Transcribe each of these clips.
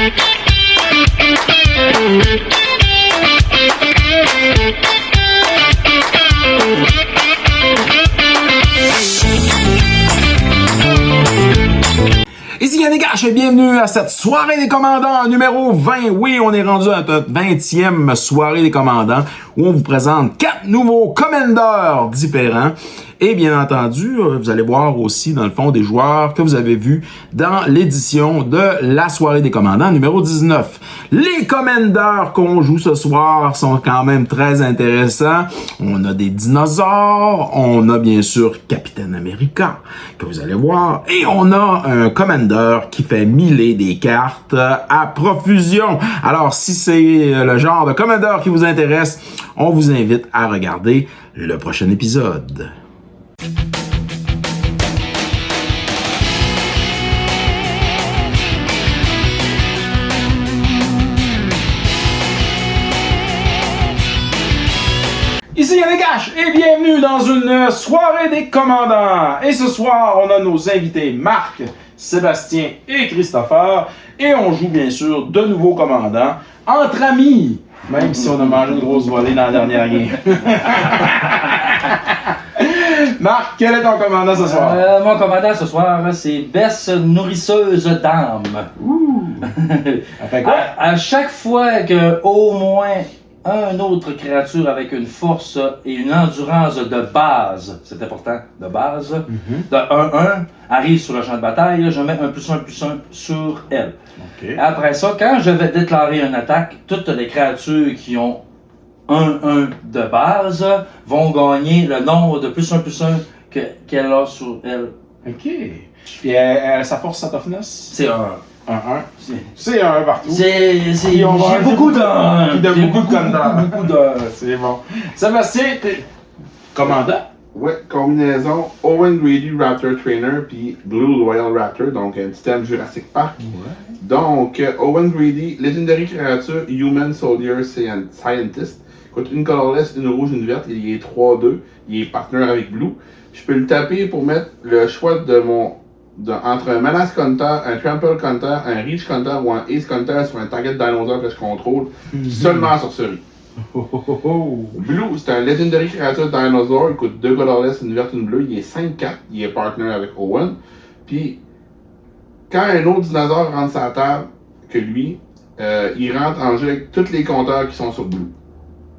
Ici Yannick H et bienvenue à cette soirée des commandants numéro 20. Oui, on est rendu à notre 20e soirée des commandants où on vous présente 4 nouveaux commandeurs différents. Et bien entendu, vous allez voir aussi dans le fond des joueurs que vous avez vus dans l'édition de la soirée des commandants numéro 19. Les commandeurs qu'on joue ce soir sont quand même très intéressants. On a des dinosaures, on a bien sûr Captain America que vous allez voir et on a un commander qui fait miler des cartes à profusion. Alors si c'est le genre de commander qui vous intéresse, on vous invite à regarder le prochain épisode. Ici Yannick H et bienvenue dans une soirée des commandants. Et ce soir, on a nos invités Marc, Sébastien et Christopher. Et on joue bien sûr de nouveaux commandants entre amis, même si on a mangé une grosse volée dans la dernière game. Marc, quel est ton commandant ce soir? Mon commandant ce soir, c'est Bess Nourrisseuse d'âme. Ouh! Elle fait quoi? À chaque fois que au moins une autre créature avec une force et une endurance de base, c'est important, de base, de 1-1, arrive sur le champ de bataille, je mets un +1/+1 sur elle. Okay. Après ça, quand je vais déclarer une attaque, toutes les créatures qui ont 1-1 de base vont gagner le nombre de +1/+1 qu'elle a sur elle. Ok. Puis sa force, sa toughness? C'est un. 1-1. C'est un partout. J'ai beaucoup de... Beaucoup de... C'est bon. Sébastien, t'es commandant? Ouais, combinaison Owen Grady Raptor Trainer puis Blue Loyal Raptor, donc un système Jurassic Park. Ouais. Donc, Owen Grady, Legendary créature, Human Soldier Scientist. Coûte une colorless, une rouge, une verte, il est 3-2, il est partenaire avec Blue. Je peux le taper pour mettre le choix de entre un Menace Counter, un Trample Counter, un Reach Counter ou un Ace Counter sur un target dinosaure que je contrôle, seulement sur ce riz. Blue, c'est un Legendary créature dinosaure, il coûte 2 colorless, une verte, une bleue, il est 5-4, il est partner avec Owen. Puis, quand un autre dinosaure rentre sur la table que lui, il rentre en jeu avec tous les compteurs qui sont sur Blue.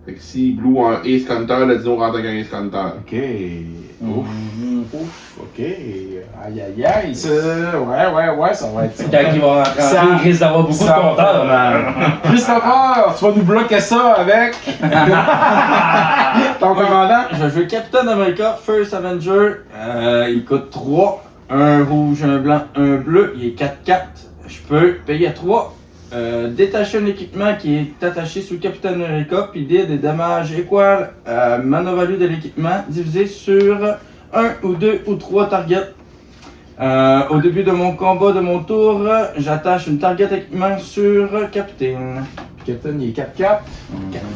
Fait que si Blue a un Ace Counter, le dino rentre avec un Ace Counter. Ok. Ouf. Ok. Aïe aïe aïe. Ouais, ça va être. Quand il va rentrer, il risque d'avoir beaucoup de compteurs. Christopher, tu vas nous bloquer ça avec ton commandant? Je joue Captain America, First Avenger. Il coûte 3. Un rouge, un blanc, un bleu. Il est 4-4. Je peux payer 3. Détacher un équipement qui est attaché sous Captain America, puis dire des dommages égaux à mana value de l'équipement divisé sur 1 ou 2 ou 3 targets. Au début de mon combat de mon tour, j'attache une target équipement sur Captain. Captain, il est 4-4.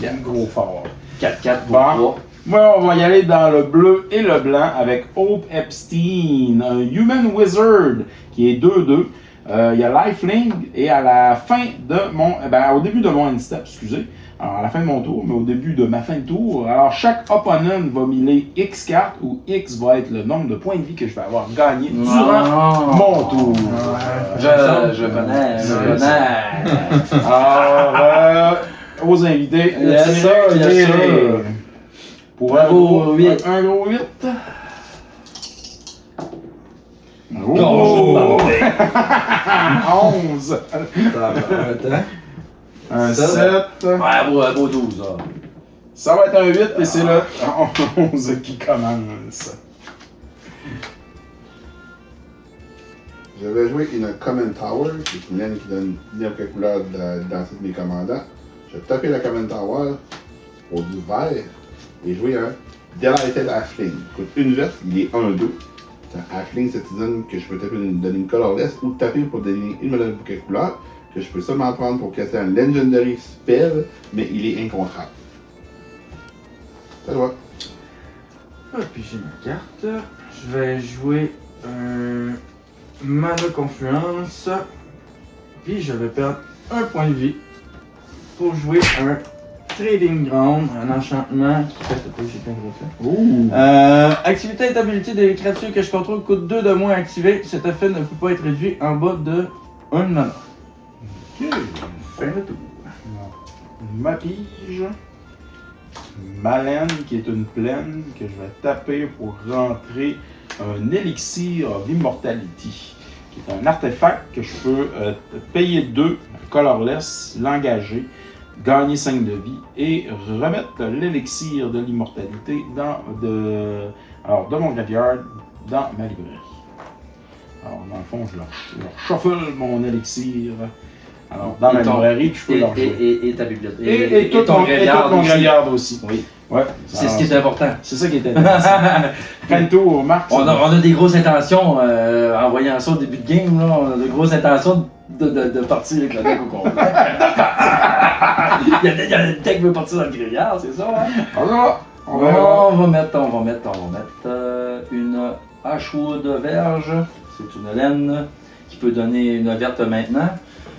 4-4, gros fort. 4-4 pour Bon. 3. Moi, on va y aller dans le bleu et le blanc avec Hope Epstein, un Human Wizard qui est 2-2. Il y a Lifelink et à la fin de mon... au début de mon end step, excusez. Alors à la fin de mon tour, mais au début de ma fin de tour. Alors chaque opponent va miler X cartes où X va être le nombre de points de vie que je vais avoir gagné durant mon tour. Je connais. Alors, aux invités, Yes, sir. Pour Un gros 8. Un gros 8. Oh! 11. Attends. Un Ça, 7. Ouais, beau 12. Là. Ça va être un 8 et c'est le 11 qui commence. Je vais jouer une Common Tower, qui est une laine qui donne n'importe quelle couleur dans mes commandants. Je vais taper la Common Tower pour du vert et jouer un Delighted Halfling. Il coûte une verte, il est 1-2. C'est un Halfling Citizen que je peux taper donner une colorless ou taper pour donner une monnaie de couleur que je peux seulement prendre pour casser un Legendary Spell, mais il est incontrable. Ça va. Ah, puis j'ai ma carte. Je vais jouer un Mana Confluence. Puis je vais perdre un point de vie pour jouer un Trading Ground, un enchantement qui fait. J'ai plein de reflets. Activité et habilité des créatures que je contrôle coûte 2 de moins à activer. Cet effet ne peut pas être réduit en bas de 1 mana. Ok. Fin de tour. Ma pige. Malène, qui est une plaine que je vais taper pour rentrer un élixir d'immortalité, qui est un artefact que je peux payer 2, colorless, l'engager, gagner 5 de vie et remettre l'élixir de l'immortalité de mon graveyard dans ma librairie. Alors, dans le fond, je leur shuffle mon élixir. Alors, dans ma librairie, je peux leur jouer. Et ta bibliothèque. Et tout mon graveyard aussi. Oui. Ouais. C'est ce qui est important. C'est ça qui est intéressant. Fin de tour, Marc. On a des grosses intentions en voyant ça au début de game. Là, on a des grosses intentions de partir avec le deck au complet. il y a le deck qui veut partir dans le grillard, c'est ça? Hein? On va mettre une Ashwood Verge. C'est une laine qui peut donner une verte maintenant.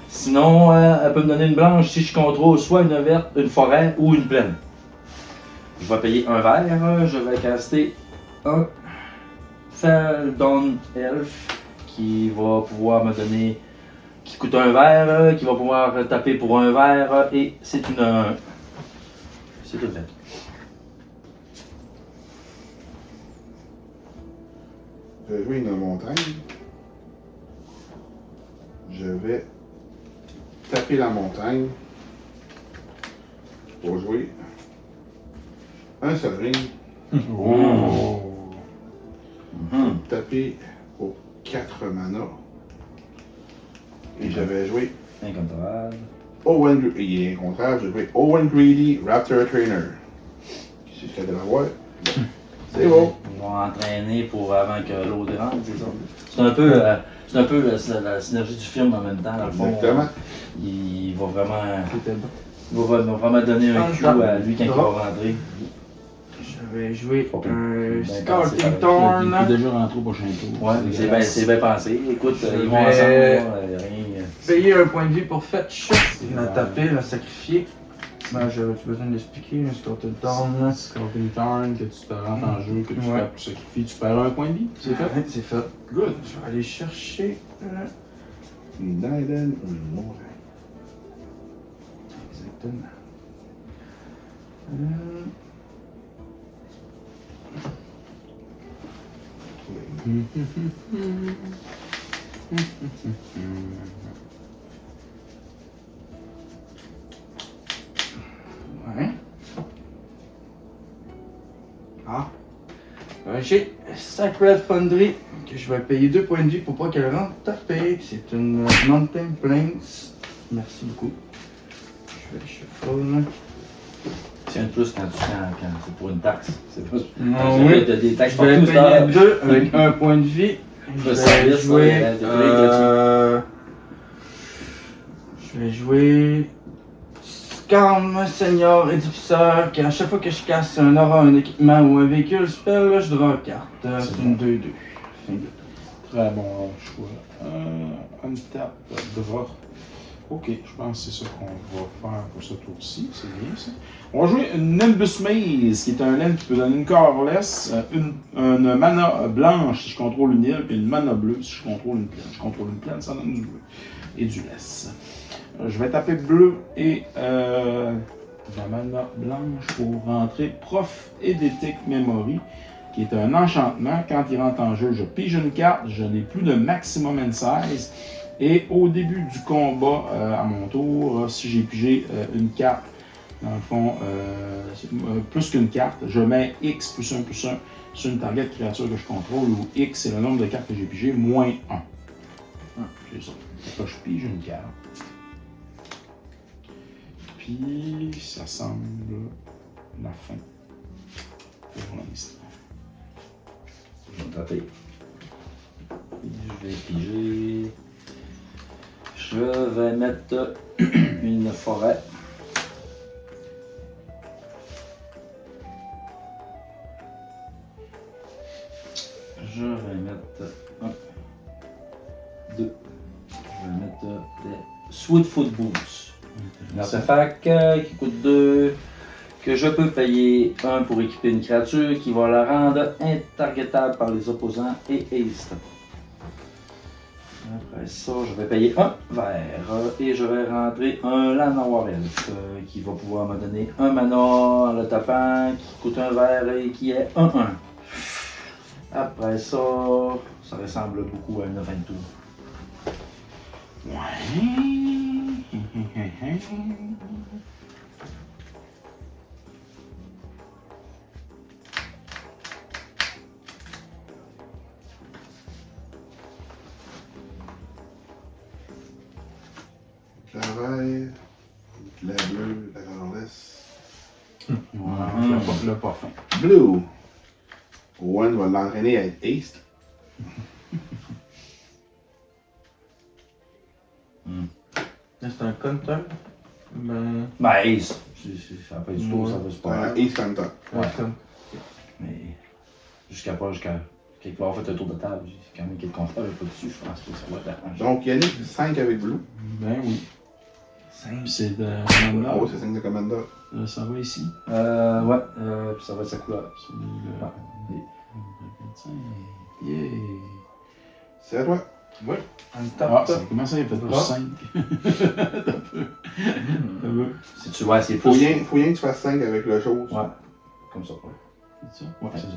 Sinon, elle peut me donner une blanche si je contrôle soit une verte, une forêt ou une plaine. Je vais payer un vert. Je vais caster un Feldon Elf qui va pouvoir me donner, qui coûte un vert, qui va pouvoir taper pour un vert et c'est une verte. Je vais jouer une montagne. Je vais taper la montagne pour jouer un seul ring. Oh. Taper pour 4 mana. Et je vais jouer Incontrôlable. Owen. Il est incontrôlable. Je vais jouer Owen Greedy Raptor Trainer. Si je fais de la voix. C'est bon. Ils vont entraîner pour avant que l'eau rentre, c'est ça. C'est un peu la synergie du film en même temps, dans le fond. Exactement. Il va vraiment, C'était bon. il va vraiment donner un coup à lui quand il va rentrer. Je vais jouer Ok. un Ben, Scouting c'est Thorn. Il peut déjà rentrer au prochain tour. Ouais, c'est bien pensé. Écoute, Je ils vont vais- ensemble, rien. Payer un point de vie pour fetch. La Ouais. taper, la sacrifier. Ben, j'ai besoin d'expliquer un Scouting Thorn. Scouting Turn, que tu te rentres en jeu, que tu Ouais. fais sacrifier, tu perds un point de vie. C'est fait. Ouais, c'est fait. Good. Je vais aller chercher. Une Naiden ou une montagne. Exactement. Ouais. Ah. J'ai Sacred Foundry que je vais payer 2 points de vie pour pas qu'elle rentre taper. C'est une Mountain Plains. Merci beaucoup. Je vais shuffle. C'est un de plus quand c'est pour une taxe. C'est pas. Oui. T'as des taxes Je vais partout, payer 2 avec un point de vie. Le service, jouer. là, il y a Je vais jouer. Scam, Seigneur, Édificeur, qu'à chaque fois que je casse un aura, un équipement ou un véhicule spell, là, je draw une carte. C'est une 2-2. Fin de tour. Très bon choix. Untap, draw. Ok, je pense que c'est ça qu'on va faire pour ce tour-ci. C'est bien ça. On va jouer une Nimbus Maze, qui est un laine qui peut donner une colorless, une mana blanche si je contrôle une île, et une mana bleue si je contrôle une plaine. Je contrôle une plaine, ça donne du bleu. Et du less. Je vais taper bleu et la mana blanche pour rentrer Prof Eidetic Memory, qui est un enchantement. Quand il rentre en jeu, je pige une carte, je n'ai plus de maximum in size. Et au début du combat, à mon tour, si j'ai pigé une carte, dans le fond, plus qu'une carte, je mets X plus 1 sur une target créature que je contrôle, où X c'est le nombre de cartes que j'ai pigé, moins 1. C'est ça. Fait que je pige une carte. Puis ça semble la fin pour l'instant. Je vais taper. Je vais piger. Je vais mettre une forêt. Je vais mettre 1, 2. Je vais mettre des Sweetfoot Boots. Un artefact qui coûte 2, que je peux payer 1 pour équiper une créature qui va la rendre intargetable par les opposants et haste. Après ça, je vais payer 1 vert et je vais rentrer un Llanowar Elf qui va pouvoir me donner un mana en le tapant qui coûte 1 vert et qui est 1-1. Après ça, ça ressemble beaucoup à une Aventure. Travail, la bleue, la colorless. Le parfum. Blue. Owen va l'entraîner à être haste. Là, c'est un counter. Ben. Ben, Ace. Ça va pas du tout, ça va se Un passer. ace counter. Ouais. Comme. Mais jusqu'à quelque part fait un tour de table, j'ai quand même quelques compteurs pas dessus, je pense que ça va t'arranger. Donc Yannick, 5 avec blue. Ben oui. 5. Puis c'est de Ah Commander. oui, c'est 5 de commander. Ça va ici. Ouais, puis ça va être sa couleur. Celui-là. 25. Yeah. C'est à toi. Ouais. Un top. Ah, ça commence à être plus Ah. 5. Si tu vois, c'est Faut plus. rien que tu fasses 5 avec le chose. Ouais, comme ça. Ouais. C'est ça? Ouais, c'est ça.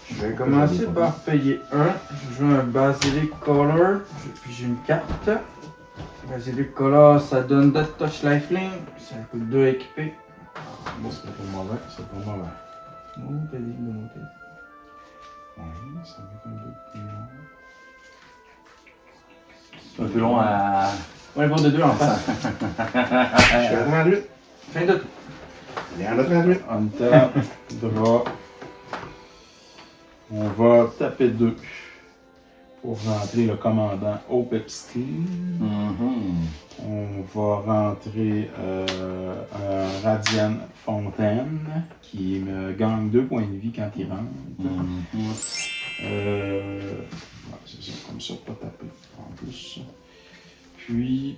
Je vais commencer par payer 1. Je joue un Basilic Color. Puis j'ai une carte. Basilic Color, ça donne Death Touch Lifelink. Ça coûte 2 équipés. Bon, c'est pas mauvais. C'est pas mauvais. Oh, t'as dit de monter. Ouais, ça va être un peu plus long. C'est un peu long à. Ouais, le de 2 en face. Je suis à 38. Fin de. Il y en a 38. On tape, draw. On va taper 2 pour rentrer le commandant Opepstein. On va rentrer un Radiant Fontaine qui me gagne 2 points de vie quand il rentre. Ouais, c'est ça, comme ça, pas taper en plus. Puis.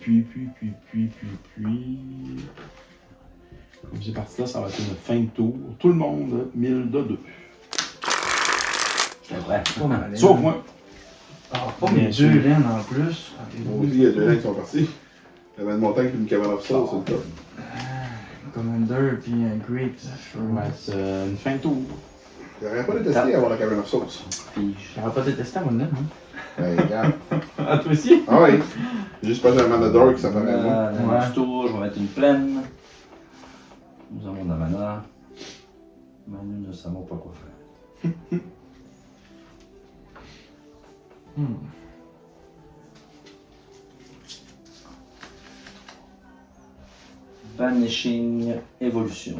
Comme c'est parti là, ça va être une fin de tour. Tout le monde, 1000 de 2. C'est vrai. Pas mal. Sauf moi. Ah, pas Bien mes sûr. 2 reines en plus. Moi aussi, il y a 2 gens qui sont partis. Il y avait une montagne et une cabane of sauce, c'est le top. Commander puis un Great. Ça va être une fin de tour. J'aurais pas détesté avoir la cabane of sauce. Puis, J'aurais pas détesté à mon nom. Ben, regarde. Ah, toi aussi? Ah oui. Juste pas un mana d'or qui s'apparaît à moi. dans Ouais. le tour, je vais mettre une plaine. Nous avons de la mana. Manu ne savons pas quoi faire. Vanishing Evolution.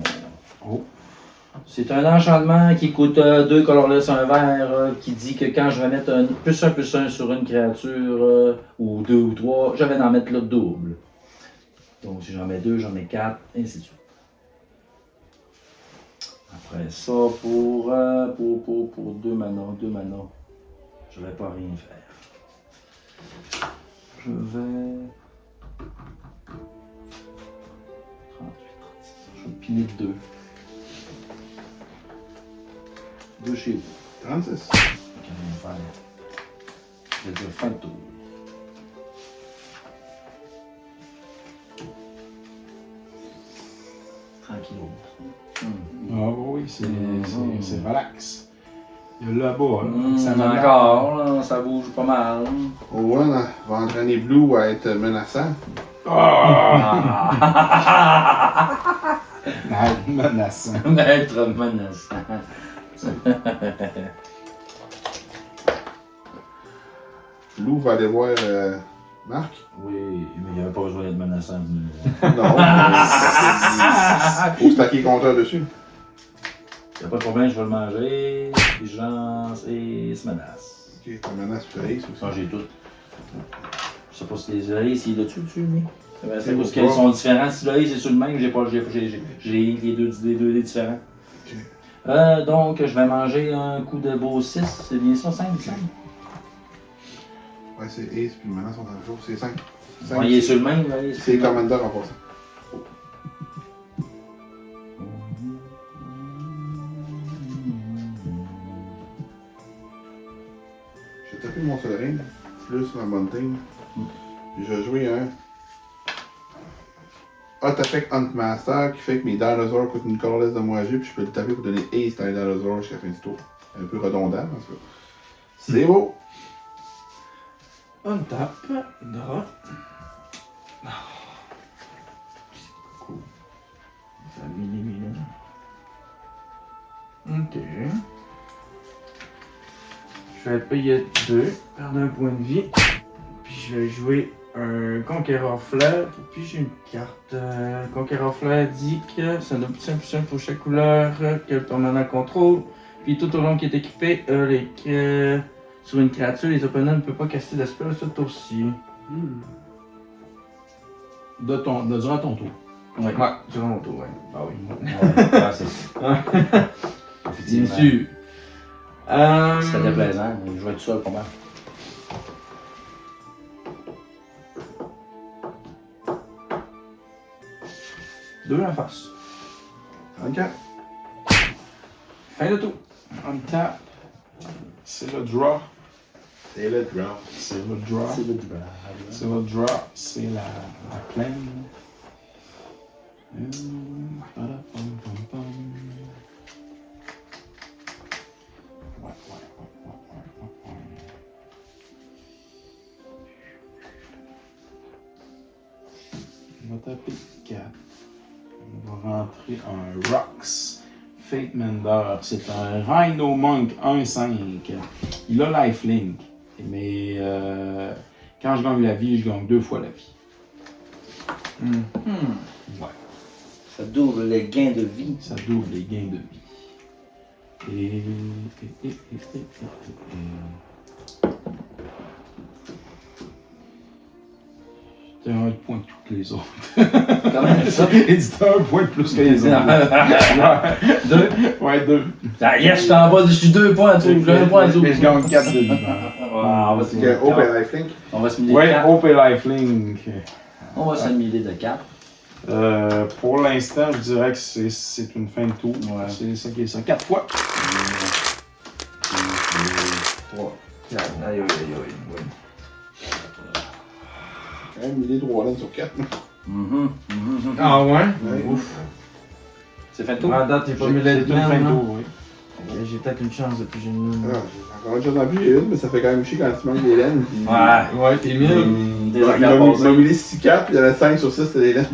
Oh. C'est un enchantement qui coûte 2 colorless, un vert, qui dit que quand je vais mettre un +1/+1 sur une créature, ou 2 ou 3, je vais en mettre le double. Donc si j'en mets 2, j'en mets 4, et ainsi de suite. Après ça, pour 2 mana, je vais pas rien faire. Je vais... 38, 36, je vais piler 2. 2 chez vous. 36. Qu'est-ce qu'on va faire? Je vais dire fin de tour. Tranquillou. Ah oui, c'est relax. Il y a là-bas, là. Ça m'amène. Encore, là, ça bouge pas mal. Owen va entraîner Blue à être menaçant. Menaçant. Être menaçant. Blue va aller voir Marc. Oui, mais il n'y avait pas besoin d'être menaçant. Non. Faut stacker compteur dessus. Il n'y a pas de problème, je vais le manger. Vigilance et se menace. Ok, ta menace sur Ace aussi. Ça, j'ai tout. Je sais pas si les oreilles, s'il est dessus, lui. C'est Ok, parce bon. qu'ils sont différents. Si l'oreille c'est sur le même, j'ai les deux des différents. Ok. Donc, je vais manger un coup de beau 6. C'est bien ça, 5, 5? Ouais, c'est Ace puis menace sont dans le jour. C'est 5. 5, Il est sur le même, là. il est sur C'est le même. Commander en passant. Je vais taper mon Sol Ring, plus ma Bunting. Puis je vais jouer un Hot Effect Huntmaster qui fait que mes dinosaures coûtent une colorless de moitié, puis je peux le taper pour donner Ace dans les dinosaures jusqu'à la fin du tour. Un peu redondant, en tout cas. C'est beau! On tape, draw. Cool. Ça m'élimine. Ok. Je vais payer 2, perdre un point de vie. Puis je vais jouer un Conqueror Flair. Puis j'ai une carte. Conqueror Flair dit que c'est une option plus simple pour chaque couleur que le permanent contrôle. Puis tout au long qui est équipé, sur une créature, les opponents ne peuvent pas caster de spell ce tour-ci. Durant ton tour. Ouais. Ouais, durant mon tour, ouais. Ah oui. Ouais, c'est ça. Bien Effectivement. sûr. C'était déplaisant, il jouait tout seul pour moi. Deux en face. Ok. Fin de tour. On tap. C'est le draw. C'est le draw. C'est le draw. C'est le draw. C'est le draw. C'est la plaine. On va taper 4. On va rentrer un Rocks. Fate Mender. C'est un Rhino Monk 1-5. Il a lifelink. Mais quand je gagne la vie, je gagne 2 fois la vie. Ouais. Ça double les gains de vie. Ça double les gains de vie. T'as un point de toutes les autres. Quand même ça. Et c'était un point de plus que les autres. Deux. Ouais, 2. Ah yes, je suis en bas, je suis 2 points en dessous. J'ai un point en dessous. Mais je gagne 4 de vie. On va se C'est miler que Hope de et 4. Lifelink. On va se miler de Ouais, 4. Hope et Lifelink. On va se miler de 4. Pour l'instant, je dirais que c'est une fin de tour. Ouais. C'est ça qui est ça. 4 fois. 3. Aïe, aïe, aïe, aïe. Quand même, il est 3 laines sur 4. Ah ouais? Ouf. C'est fait tout? À date, t'es pas mis C'est les une fin de deux. tour, oui. J'ai peut-être une chance depuis j'ai une. Ah, j'ai encore une chance d'en appuyer une, mais ça fait quand même chier quand tu manques des laines. Puis... Ouais. Ouais, t'es mieux. Des Il affaires m'a passées. mis les 6 4, puis il y en a 5 sur 6, c'était des laines.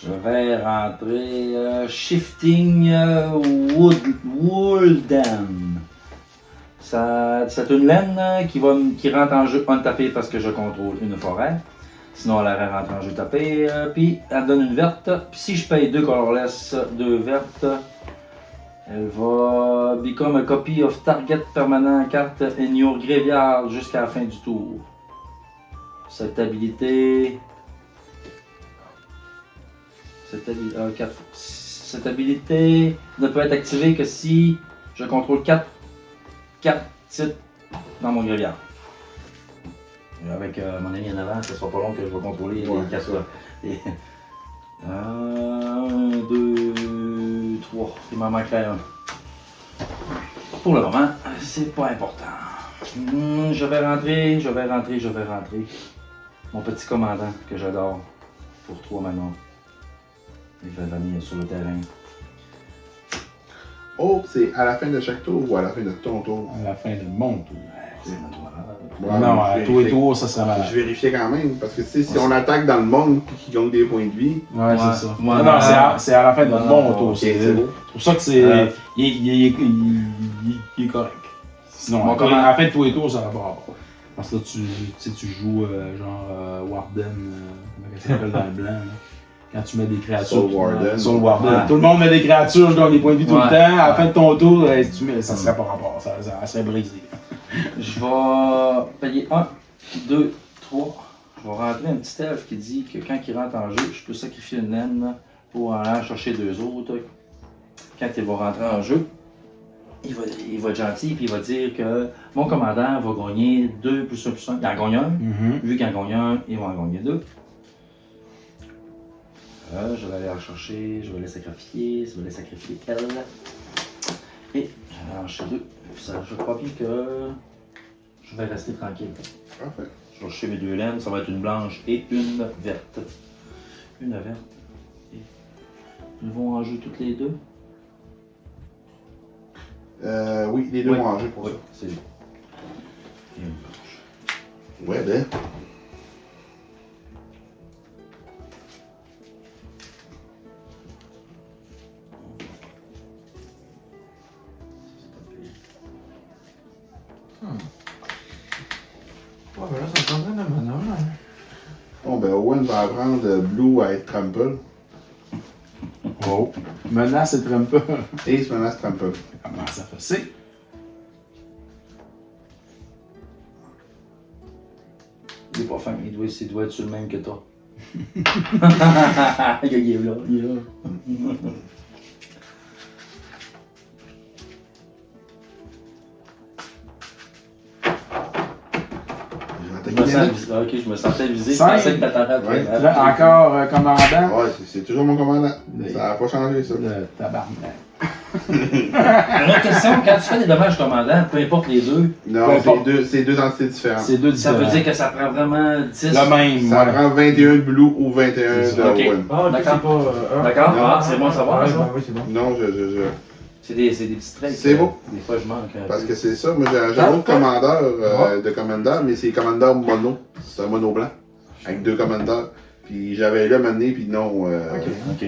Je vais rentrer Shifting Woolden. C'est une laine qui rentre en jeu untapée parce que je contrôle une forêt. Sinon, elle aurait rentré en jeu tapé. Puis, elle donne une verte. Puis, si je paye 2 colorless, 2 vertes, elle va become a copy of target permanent carte in your graveyard jusqu'à la fin du tour. Cette habilité. Cette habilité ne peut être activée que si je contrôle 4 titres dans mon graveyard. Et avec mon ami en avant, ce sera pas long que je vais contrôler Ouais. les 4 là. 1, 2, 3. Il m'en manquerait un. Pour le moment, c'est pas important. Je vais rentrer. Mon petit commandant que j'adore pour 3 maintenant. Il va venir sur le terrain. Oh, c'est à la fin de chaque tour ou à la fin de ton tour? À la fin de mon tour. C'est notre malade. Ouais, Non, mais à je tous les vérifie- tours, ça serait malade. Je vérifiais quand même, parce que tu sais, si on attaque dans le monde et qu'il gagne des points de vie, Ouais, c'est ça. Ouais, non, ouais. c'est à la fin de Ouais, mon ouais, tour. ok, C'est beau. pour ça que c'est. Euh, Il est correct. Sinon, Bon, à comment- la fin de tous les tours, ça va pas rapport. Parce que là, tu joues Warden, comment ça s'appelle dans le blanc. Là. Quand tu mets des créatures. Soul Warden. Soul Warden. Ouais. Tout le monde met des créatures, je gagne des points de vie tout le Ouais. temps. À la Ouais. fin de ton tour, si tu mets, ça serait pas rapport. Ça serait brisé. Je vais payer 1, 2, 3. Je vais rentrer un petit elfe qui dit que quand il rentre en jeu, je peux sacrifier une naine pour aller en chercher 2 autres. Quand il va rentrer en jeu, il va être gentil, puis il va dire que mon commandant va gagner 2 plus 1 plus 1. Il en gagne un. Vu qu'il en gagne un, il va en gagner 2. Je vais aller la chercher, je vais les sacrifier, elle. Et je vais en chercher 2. Ça, je crois bien que je vais rester tranquille. Parfait. Je vais chercher mes 2 laines, ça va être une blanche et une verte. Une verte. Et ils vont en jouer toutes les deux. Oui, les deux vont manger pour oui, ça. c'est bon. Et une blanche. Ouais, ben. Ouais, ben là, ça me prendrait de mana. Bon, ben, Owen va apprendre Blue à être trample. Oh. Menace et Trample. Et se menace trample. Comment ça fait? C'est. Il est pas fin, il doit être sur le même que toi. Il est là, il est là. Je me sentais visé, je pensais que t'attendais. Ouais. Là, encore commandant. Ouais, c'est toujours mon commandant. Ça n'a pas changé, ça. Le tabarnak. Une autre question, quand tu fais des dommages commandants, peu importe les deux, Non, c'est deux entités différentes. C'est deux ça veut différents. dire que ça prend vraiment 10. Le même, Ça ouais. prend 21 de Blue ou 21 de Ok. Owen. Ah, ok, D'accord. c'est pas. D'accord, ah, c'est bon à savoir, Ouais, ça. ben oui, c'est bon. Non, C'est des petits traits. C'est beau. Des fois, je manque. Parce que c'est ça, moi j'ai un autre commandeur de commandeur, mais c'est commandeur mono. C'est un mono blanc. Avec 2 commandeurs. Puis j'avais là maintenant, puis non. Ok.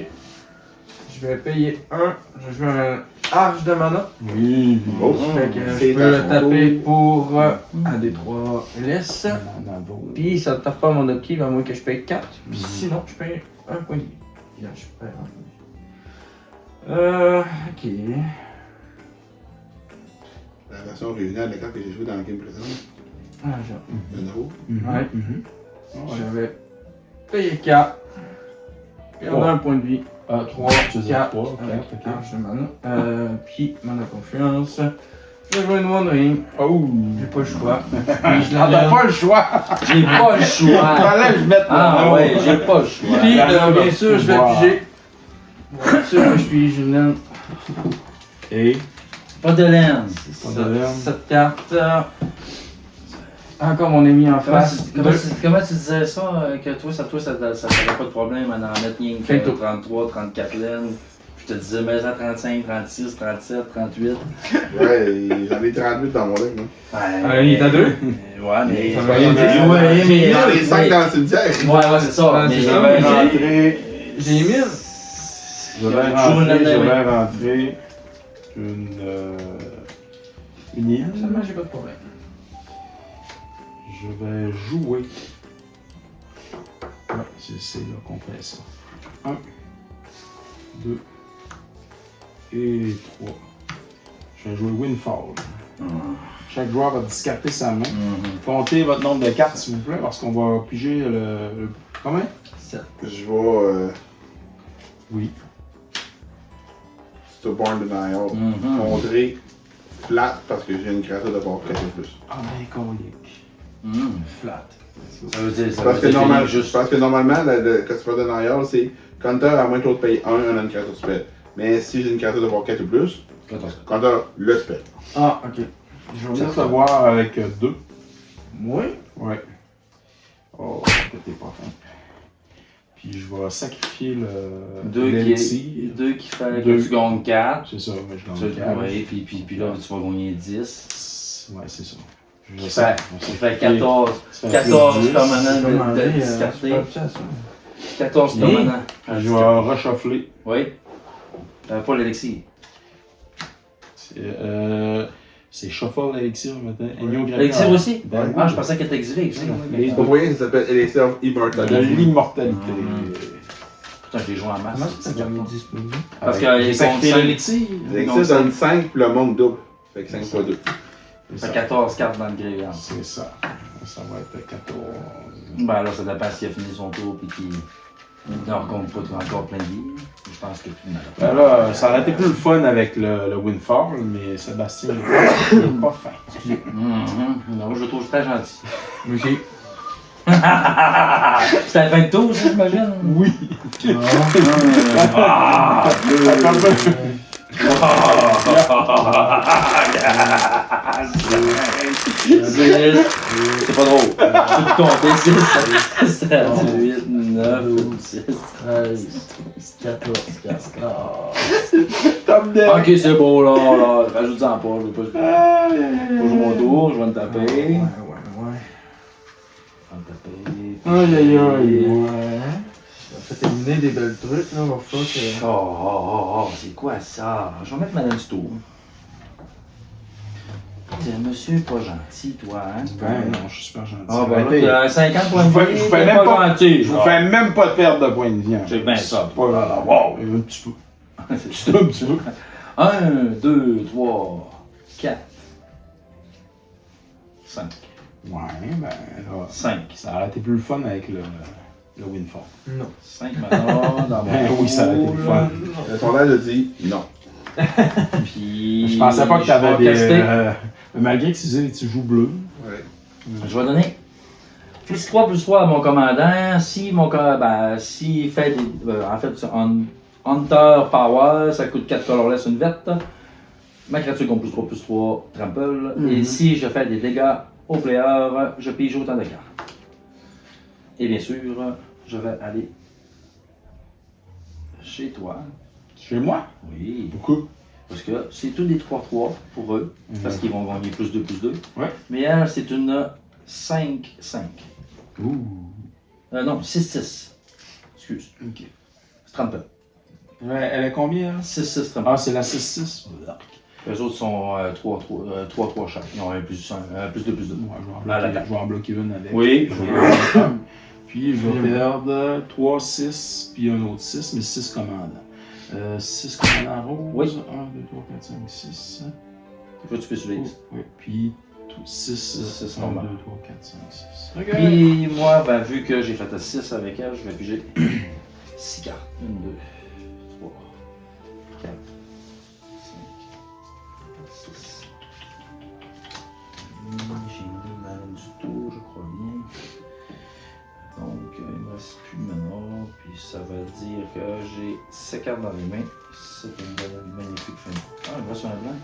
Je vais payer 1. Je joue un arche de mana. Oui. Oh, Fait que c'est je peux le à son taper tour. pour un des 3 laisses. Puis, Puis ça ne tape pas mon upkeep à moins que je paye 4. Puis sinon, je paye 1 point de vie. Là, je perds 1 point de vie. Ok. La version originale de la carte que j'ai joué dans le game précédent. Ah, j'ai. De nouveau. Ouais. Ouais. Je vais payer 4. Perdre 1 point de vie. 3, tu dis 4. 3, Avec 4, ok. arche de mana. Puis, mana confiance. Je vais jouer une One Ring. Oh! J'ai pas le choix. Puis je Ah, la t'as donne. pas le choix! J'ai pas le choix. Fallait que je mette Ah le ouais, j'ai pas le choix. Puis, la bien sûr, je vais pouvoir. piger. Bien sûr que je pige une laine. Et. Pas de laine. Pas de laine. Cette carte. Encore mon ami en face. Comment tu disais ça, que toi, ça ferait pas de problème à en mettre rien Fait que tout. 33, 34 laines. Je te disais, mais à 35, 36, 37, 38. Ouais, et j'en ai 38 dans mon deck, moi. Il est à 2. Ouais, mais. Ça va bien dire. Ouais, mais. J'en ai 5 dans le cimetière. Ouais, c'est ça. Ouais, Mais c'est j'ai ça. bien Je vais rentrer. J'ai 1000. Je vais Toujours une rentrer. Je laine, vais rentrer. Une île. Seulement, j'ai pas de problème. Je vais jouer. Ouais, c'est là qu'on fait ça. 1, 2 et 3. Je vais jouer Windfall. Chaque joueur va discarter sa main. Comptez votre nombre de cartes, s'il vous plaît, parce qu'on va piger le. Combien? 7. Je vais. Oui. Stillborn Denial. Contrer flat parce que j'ai une créature de bord 4 et plus. Ah, ben, colique. Flat. Ça veut dire, ça Parce veut que, dire normal, juste. parce que normalement, quand tu fais Denial, c'est counter à moins que l'autre paye 1, on a une créature spell. Mais si j'ai une créature de bord 4 ou plus, counter le spell. Ah, ok. Je vais venir te voir avec 2. Moi? Ouais. Oh, t'es pas fin. Puis je vais sacrifier le. 2 qui fait Deux. que tu gagnes 4. C'est ça, mais je gagne 4. Oui, puis là, tu vas gagner 10. Ouais, c'est ça. Je Tu fais 14. Ça fait 14 10. permanents de discarter. 14 Et permanents. Je vais reshuffler. Oui. Pas l'élixir. C'est Shuffle l'élixir maintenant. L'élixir aussi? Ben oui. Ah, je pensais qu'elle était exilée. Pour vous voyez, ça s'appelle Elixir of De Immortality. l'immortalité. Putain, j'ai joué en masse. Comment ça gagné 10 points de vie? Parce Avec- que j'ai les sacrifié comptes l'élixir. L'Elixir donne 5 puis le monde double. Fait que 5 fois 2. Ça fait 14 cartes dans le graveyard. C'est ça. Ça va être 14. Ben là, ça dépend s'il a fini son tour puis qu'il. Donc, on peut encore plein de vie. Je pense que tu m'as Ben là, ça aurait été plus le fun avec le Windfall, mais Sébastien, il est pas fin. Non, je le trouve très gentil. Ok. C'était à la fin de tour, ça, j'imagine? Oui. C'est pas drôle. Je peux plus compter. 6, 7, 8, 9, 10, 13, 14, 15. Ok, c'est beau là. Rajoute-en pas. Je vais pas jouer mon tour. Je vais me taper. Ouais. Je vais me taper. Aïe. Ouais. Ça fait éliminer des belles trucs, là. Va falloir que. Oh, c'est quoi ça? Je vais mettre Madame du tour. Monsieur, pas gentil, toi, hein? Ben non, je suis super gentil. Ah, ben là, Arrêtez. t'as 50 points de vie, Je vous fais t'es même pas, gentil. je vous fais même pas de perte de points de vie. C'est bien ça. Pas là, wow, un petit peu. C'est un petit peu. 1, 2, 3, 4, 5. Ouais, ben là, 5. ça aurait été plus le fun avec le Windfall. Non. 5 maintenant dans mon Ben oui, ça aurait été le fun. Le sondage a dit non. Puis, Je pensais pas que t'avais vais des. tester. Malgré que tu joues bleu. Ouais. Je vais donner +3/+3 à mon commandant. Si mon s'il fait des. En fait, c'est Hunter Power, ça coûte 4 colorless, une verte. Ma créature compte +3/+3 trample. Et si je fais des dégâts au player, je pige autant de cartes. Et bien sûr, je vais aller chez toi. Chez moi? Oui. Beaucoup. Parce que c'est tous des 3-3 pour eux. Parce qu'ils vont gagner +2/+2. Ouais. Mais elle, c'est une 5-5. Ouh. Non, 6-6. Excuse. Ok. C'est trample. Elle est combien? 6-6 trample. Ah, c'est la 6-6. Les autres sont 3-3 chaque. Ils ont un +2/+2. Ouais, À je l'attaque. vais en bloquer une avec. Oui, Puis je vais perdre 3, 6, puis un autre 6, mais 6 commandants. 6 commandants roses. Oui. 1, 2, 3, 4, 5, 6. tu peux utiliser. Oui, puis 6, Six, 1, normal. 2, 3, 4, 5, 6. Puis moi, vu que j'ai fait 6 avec elle, je vais piger 6 cartes. 1, 2, 3, 4, 5, 6. J'ai mis ma reine du tour, je crois bien. Donc, il me reste plus maintenant. Puis ça veut dire que j'ai 7 cartes dans les mains. C'est une magnifique fin de tour. Ah, il me reste un blanc.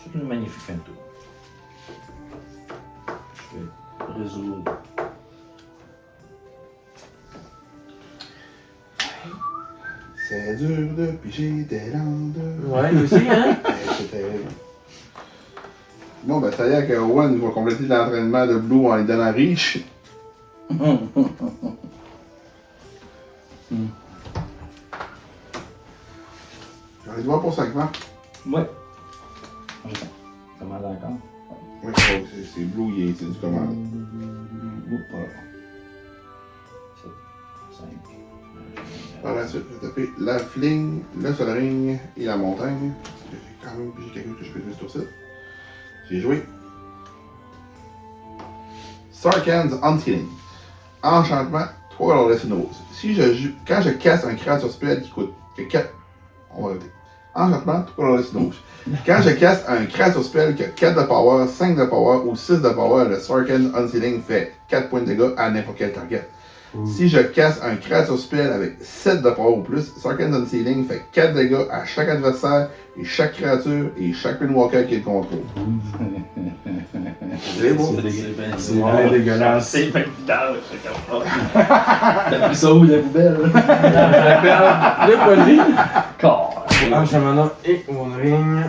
C'est une magnifique fin de tour. Je vais résoudre. C'est dur de piger des landes. Ouais, lui aussi, hein? C'était. Non, ben ça y est que Owen va compléter l'entraînement de Blue en les donnant riche. J'aurais dû voir pour 5 ans. Ouais. Comment d'accord? Oui, c'est Blue, c'est du commande. Voilà. 7, 5. Par la suite, je vais taper la fling, le soleil et la montagne. Parce que j'ai quand même pigé quelqu'un que je peux jouer sur site. J'ai joué Sarkhan's Unsealing. Enchantement, 3 colorless une rose. Si quand je casse un créature spell qui coûte 4, on va arrêter. Enchantement, 3 colorless une rose. Quand je casse un créature spell qui a 4 de power, 5 de power ou 6 de power, le Sarkhan's Unsealing fait 4 points de dégâts à n'importe quel target. Si je casse un créature spell avec 7 de power ou plus, Sarkhan's Unsealing fait 4 dégâts à chaque adversaire et chaque créature et chaque Pinwalker qu'il contrôle. C'est beau. C'est bien dégueulasse. C'est bien vital, je sais pas. T'as pris ça où, la poubelle? Je perds 2 points de vie. Corps. Un chaman et mon ring.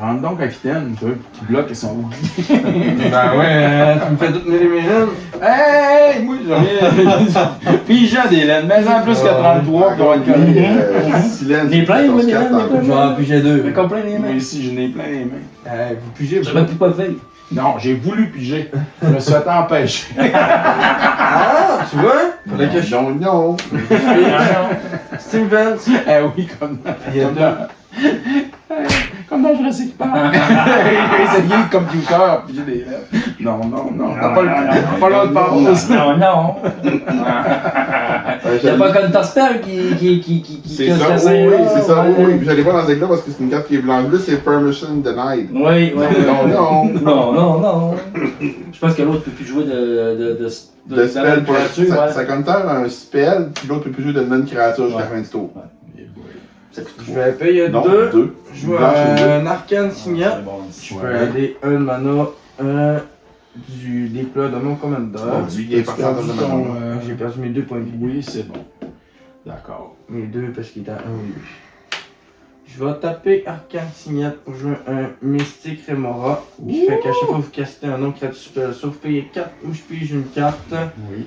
Rentre donc Aquitaine, toi, qui bloque son oubli. Ben ouais, tu me fais toutes mes mines. Hey, moi j'ai rien. Pigeon des laines, mais en plus que 33 pour être correct. Silence. Les pleins, oui, les laines, les pleins. Je vais en piger 2. Mais complet les Moi mains. ici, j'en ai plein les mains. Vous pigez, J'avais plus pas fait. Non, j'ai voulu piger. Je me suis fait empêcher. Ah, tu vois? Faudrait que je Non, non. Steam Vance. Eh oui, comme comme dans Jurassic Park. J'ai essayé le computer, piger des lèvres. Non, non, non. T'as pas le droit de parler. Non, non. Il n'y a pas comme Torspel qui C'est cache ça, la oui, scène, oui, là, c'est ça, ouais. oui. Puis j'allais voir dans ce deck-là parce que c'est une carte qui est blanche. Là, c'est Permission Denied. Oui, oui. Non, non. Non. Je pense que l'autre peut plus jouer de spell pour créature, ouais. ça compteur un spell, puis l'autre peut plus jouer de non-créature jusqu'à la fin du tour. Ça coûte Je vais payer Non, 2. deux. Je vois Blanche et un arcane signet. C'est bon. Je peux aller un mana du déploie de mon commandeur. Bon, lui, il est T'as-tu parti en perdu termes de ton, mana. J'ai perdu mes 2 points de vie. Oui, c'est bon. D'accord. Mes 2 parce qu'il est à 1 au lieu. Je vais taper Arcane Signet pour jouer un Mystique Remora. Qui fait qu'à chaque fois que vous castez un nom créature spell, soit vous payez 4 ou je pige une carte. Oui.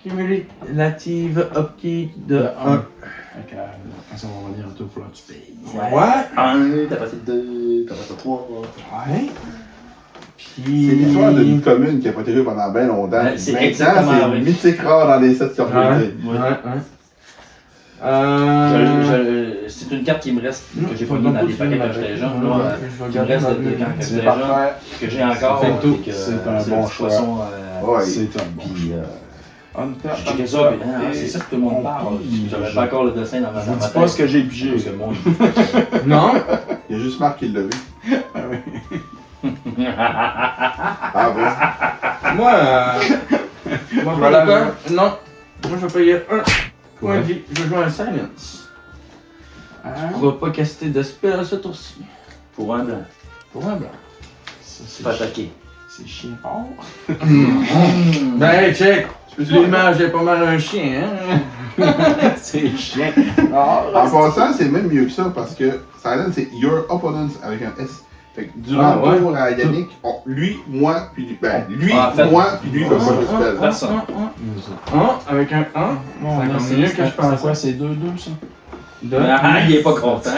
Cumulative upkeep de 1. Fait que, quand ça va revenir un tour, il faut que tu payes. Ouais. T'as passé 2, t'as passé 3. Ouais. Puis. C'est l'histoire d'une commune qui a pas été jouée pendant bien longtemps. Ouais, c'est Maintenant, exactement, c'est oui. mythique rare dans les sets qui ont Ouais. été. C'est une carte qui me reste, que j'ai Faut pas mis dans donc les paquets quand j'étais jeune, Ouais, là, je vais qui me garder reste ma de vie. quand j'étais C'est jeune, parfait. que j'ai encore, Ça fait tout. puis que C'est un c'est bon le petit choix. poisson, Ouais. C'est un bon puis choix. j'ai checké ça, puis c'est ça que tout le monde parle. J'avais pas encore le dessin dans ma Je vous dis tête. pas ce que j'ai pigé. Parce que le monde... Non. Il y a juste Marc qui l'a vu. Ah oui. Ah bon? Moi, moi, Voilà. non. Moi, je vais payer 1 point de vie. Je vais jouer un Silence. Hein? Tu pourras pas caster de spell ce tour-ci. Pour un blanc. Pour un blanc. Ça, C'est pas attaqué. C'est chien fort. Ben, check. Je peux dire, L'image est pas mal un chien, hein. C'est chien. en passant, c'est même mieux que ça parce que Silence, c'est Your Opponent avec un S. Fait que durant Ah, ouais. le tour à Yannick, lui, moi, puis lui. Ben, lui, En fait, moi, puis lui, il va pas le spell. Personne. Avec un 1. Bon, C'est là, comme mieux que je c'est pensais. quoi? C'est 2-2, ça? Il est pas content.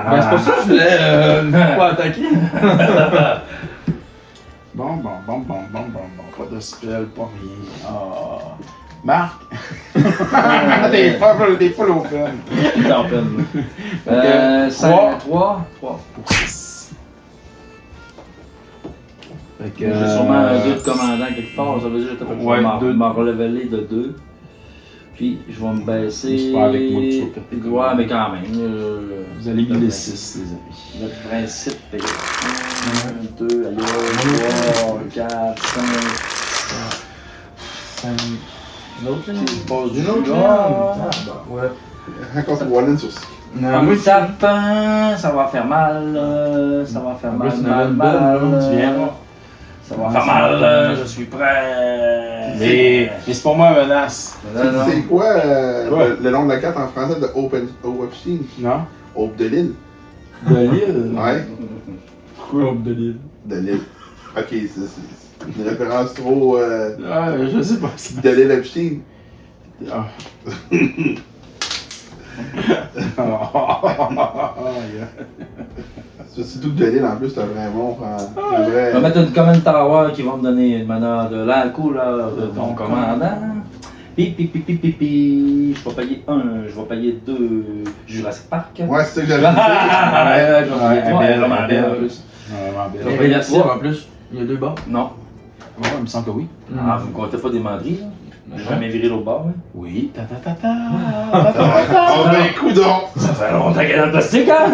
Ben, c'est pour ça que je voulais pas attaquer. Bon. Pas de spell, pas rien. Ah. Marc? T'es full open. T'en peine. 5, 3. Pour 6. Fait que. J'ai sûrement un 2 de commandant quelque part. Ça veut dire que je Ouais, vais deux. m'en relever de 2. Puis je vais me baisser. C'est pas avec moi que tu vas péter. Ouais, mais quand même. Vous allez mis les 6, les amis. Le principe est 1, 2, allez, 3, 4, 5. 5. L'autre, là, il passe Une du autre, là. Ouais. Raconte Wallen sur 6. En me tapant, ça va faire mal. Ça va faire mal, c'est mal, une mal. bonne, tu viens. Ça va faire mal, je suis prêt. Mais c'est pour moi une menace. Non, non. C'est quoi Quoi? le nom de la carte en français de Opstein? Non? Hope de Lille. De l'île? Ouais, Pourquoi de l'île? de Lille. Ok, c'est une référence trop Ah, je sais pas. de Lille Epstein. Ah. C'est surtout que de Lille en plus, c'est un vrai monstre. Un vrai. On va mettre une command tower qui va me donner une mana de la couleur de ton commandant. Pi. Je vais payer 1, je vais payer 2 Jurassic Park. Ouais, c'est ça que j'avais dit. Ouais, je vais payer Ouais, 3. belle, Vraiment belle en belle. plus. Vraiment belle. On Il va y payer a 3 3 en plus. Il y a 2 bords. Non. Ouais, il me semble que oui. Ah, vous ne comptez pas des mandries, là? J'ai jamais viré l'autre bord, hein? Oui. Oh ben, coudon! Ça fait longtemps qu'elle est dans le plastique, hein?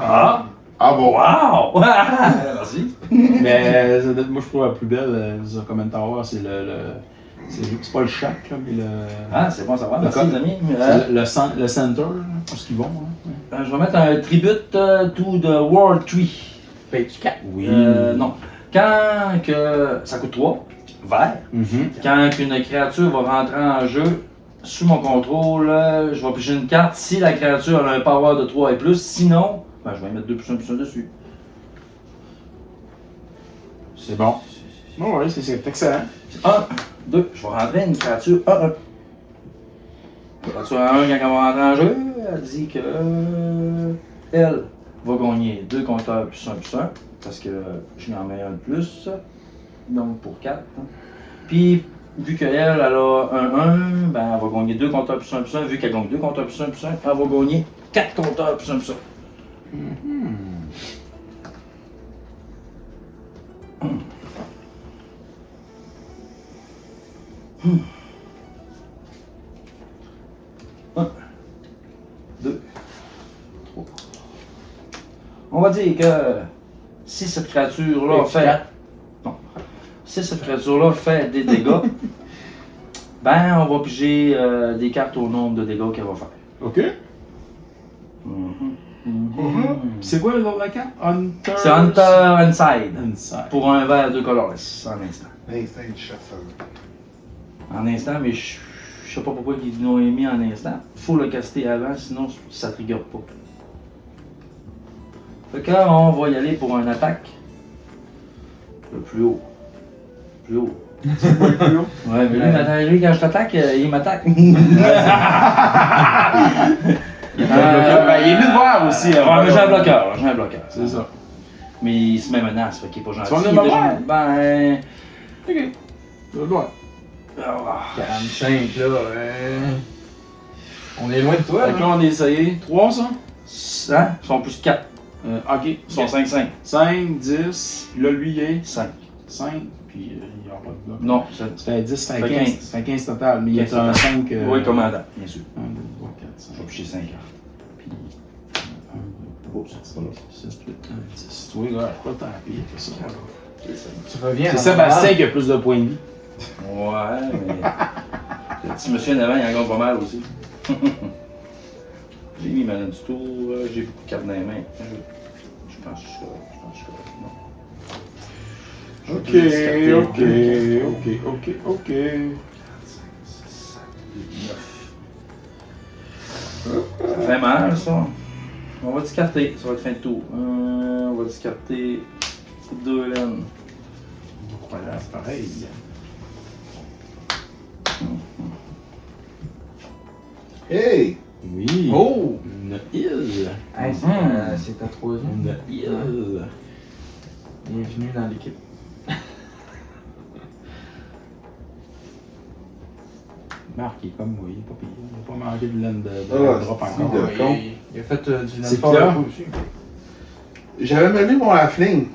Ah! Ah bon? Wow! Merci. Mais moi, je trouve la plus belle, The Comment Tower, c'est c'est pas le shack, là, mais le. Ah, c'est bon à savoir. Merci, D'accord. les amis. C'est le center, là, où est-ce qu'ils vont, hein? Je vais mettre un tribute to the World Tree. Payes-tu 4? Oui. Non. Quand que ça coûte 3, vert. Mhm. Quand une créature va rentrer en jeu, sous mon contrôle, je vais piger une carte si la créature a un power de 3 et plus. Sinon, ben, je vais mettre 2+1+1 dessus. C'est bon. Oh, oui, c'est excellent. 1, 2, je vais rentrer une créature 1, 1. La créature 1, quand elle va rentrer en jeu, elle dit que elle va gagner 2 compteurs +1+1, parce que je lui en mets un de plus, donc pour 4. Puis, vu qu'elle a un 1, ben, elle va gagner 2 compteurs +1+1, vu qu'elle gagne 2 compteurs +1+1, elle va gagner 4 compteurs +1+1. va dire que si cette créature-là fait. Quatre. Non. Si cette créature-là fait des dégâts, ben on va piger des cartes au nombre de dégâts qu'elle va faire. Ok. Mhm. C'est quoi l'autre carte? Hunter. C'est Hunter Inside. Inside. Pour un vert 2 colorless en instant. L'instinct du chasseur. En instant, mais je sais pas pourquoi ils l'ont mis en instant. Faut le caster avant, sinon ça trigger pas. Fait que on va y aller pour une attaque. Le plus haut. Plus haut. Plus haut. Ouais, mais lui quand je t'attaque, il m'attaque. Ben, il est venu te voir aussi. Ouais, mais j'ai un bloqueur, j'ai un bloqueur. C'est ça. Mais il se met menace, fait qu'il est pas gentil. Tu vas venir Il est me voir? déjà- Ben. Ok. Tu vas le voir. ah, 45 là, on est loin de toi. Fait que là, on a essayé 3, ça? Hein? Ils sont plus 4. Ok. Ils sont 5-5. 5, 10. Puis là, lui, il est 5. 5. Puis il y aura pas de bloc. Non, ça. Ça fait 10, ça fait Fait 15. 15. Ça fait 15 total. Mais il y 15 a un total. 5. Oui, commandant, bien sûr. 1, 2, 3, 4, 5. Je vais picher 5 cartes. Puis 1, 2, 3, 4, 7, 8, 9, 10. Tu vois, là, pas tant pire que ça. Tu reviens. C'est Sébastien qui a plus de points de vie. Ouais, mais. Le petit monsieur en avant, il en gagne pas mal aussi. J'ai mis Madame du Tour, j'ai beaucoup de cartes dans les mains. Je pense que je suis correct, je pense que je suis correct, non. Ok. Ça fait mal, ça. On va discarter, ça va être fin de tour. On va discarter 2 laines. Voilà, c'est pareil. Hey! Oui. Oh! Une île. Hey, c'est ta troisième. Une île. Bienvenue dans l'équipe. Marc, il est comme moi, il est pas pire. Il n'a pas manqué de laine de Ah, drop si, encore. de con. Il a fait du C'est Nightfall clair. un peu aussi. J'avais même lu mon halfling.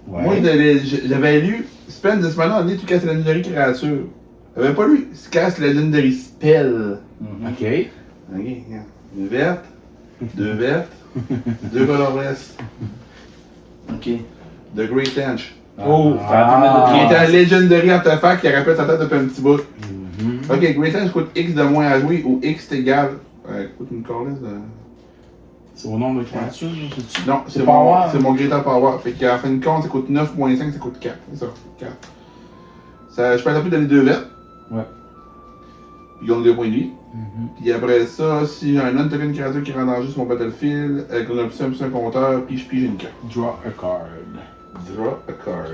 Ouais. Moi, j'avais lu Spend this mana on to cast a legendary créature. J'avais pas lu cast legendary spell. Ok. Ok, regarde. Une verte, 2 vertes, 2 colorless, Ok. The Great Tench. Oh, Ah. Qui est un legendary artefact qui rappelle sa tête depuis un petit bout. Mhm. Ok, Great Tench coûte X de moins à jouer ou X est égal. Coûte une colorless de. C'est au nombre de créatures, c'est-tu? Non, c'est Power. mon Greater Power. Fait qu'à la fin de compte, ça coûte 9.5, ça coûte 4. C'est ça, 4. Ça, je peux plus donner 2 vertes. Ouais. Ils gagnent 2 points de vie. Mhm. Puis après ça, si j'ai un non-token créature qui rend en jeu sur mon battlefield, avec une option plus un compteur, puis je pige une carte. Draw a card. Draw a card.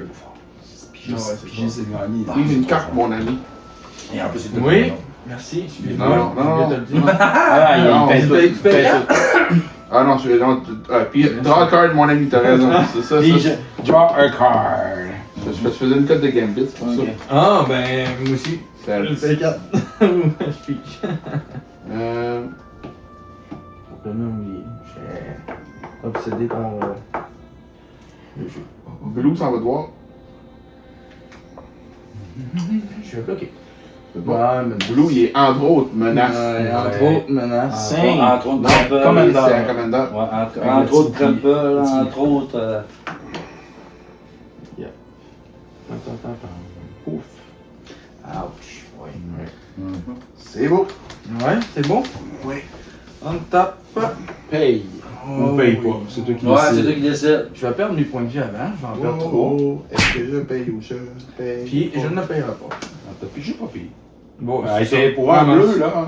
Piger, Ah ouais, c'est piger, c'est gagné. Pige une carte, mon ami. Et en plus, c'est Oui. Merci. Excuse-moi. Non, non, Je vais te le dire. Ah, Non, il fait tout. tu payes Ah non, je non, puis draw a card, mon ami, t'as raison. C'est ça, Pige, ça. draw a card. Je faisais une cote de Gambit, c'est pour ça. Ah, ben, moi aussi. Ça- Je paye 4. Je pique. Euh, Complètement oublié. J'étais obsédé par le jeu. Blue s'en va te voir. Je suis bloqué. C'est bon. Ouais, mais Blue, il est entre autres menace. Ouais, entre Ouais. autres menaces. Cinq. Entre autres, Non, Trample. Commander. c'est un commandant. Ouais, entre Avec le autres, petit pied. Trample, Petit. entre autres. Ouf. Ouch. Ouais. C'est beau. Ouais, c'est bon? Oui. On tape. Paye. Oh, Ou paye oui. pas. C'est toi qui Ouais, c'est décides. toi qui décide. Je vais perdre mes points de vie avant. Je vais en perdre 3. Oh, est-ce que je paye ou je paye? Puis je ne payerai pas. Ah, t'as pigé pas payé. Bon, C'est pour un bleu, là. Ah,